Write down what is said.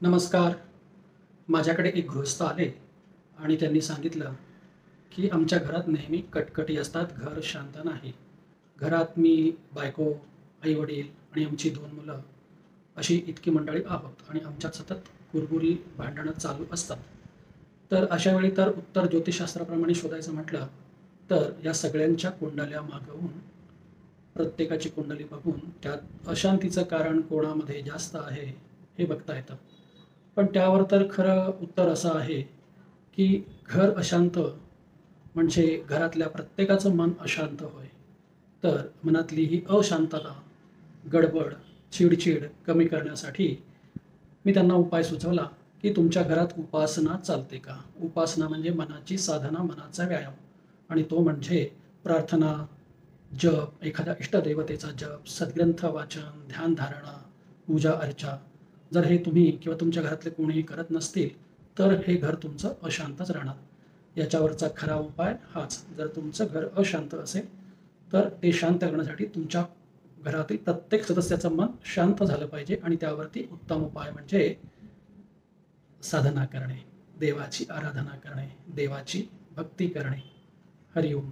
नमस्कार. माझ्याकडे एक गृहस्थ आले आणि त्यांनी सांगितलं, की आमच्या घरात नेहमी कटकटी असतात, घर शांत नाही. घरात मी, बायको, आई-वडील आणि आमची 2 मुलं अशी इतकी मंडळी आहोत आणि आमच्यात सतत कुरबुरी, भांडणं चालू असतात. तर अशा वेळी तर उत्तर ज्योतिषशास्त्राप्रमाणे शोधायचं म्हटलं, तर या सगळ्यांच्या कुंडल्या मागवून, प्रत्येकाची कुंडली बघून त्यात अशांतीचं कारण कोणामध्ये जास्त आहे, हे बघता येतं. पण त्यावर तर खरं उत्तर असं आहे, की घर अशांत म्हणजे घरातल्या प्रत्येकाचं मन अशांत होय. तर मनातली ही अशांतता, गडबड, चिड कमी करण्यासाठी मी त्यांना उपाय सुचवला, की तुमच्या घरात उपासना चालते का? उपासना म्हणजे मनाची साधना, मनाचा व्यायाम आणि तो म्हणजे प्रार्थना, जप, एखाद्या इष्टदेवतेचा जप, सद्ग्रंथ वाचन, ध्यानधारणा, पूजा-अर्चा. जर हे तुम्ही किंवा तुमच्या घरातले कोणीही करत नसतील, तर हे घर तुमचं अशांतच राहणार. याच्यावरचा खरा उपाय हाच. जर तुमचं घर अशांत असेल, तर ते शांत करण्यासाठी तुमच्या घरातील प्रत्येक सदस्याचं मन शांत झालं पाहिजे आणि त्यावरती उत्तम उपाय म्हणजे साधना करणे, देवाची आराधना करणे, देवाची भक्ती करणे. हरिओम.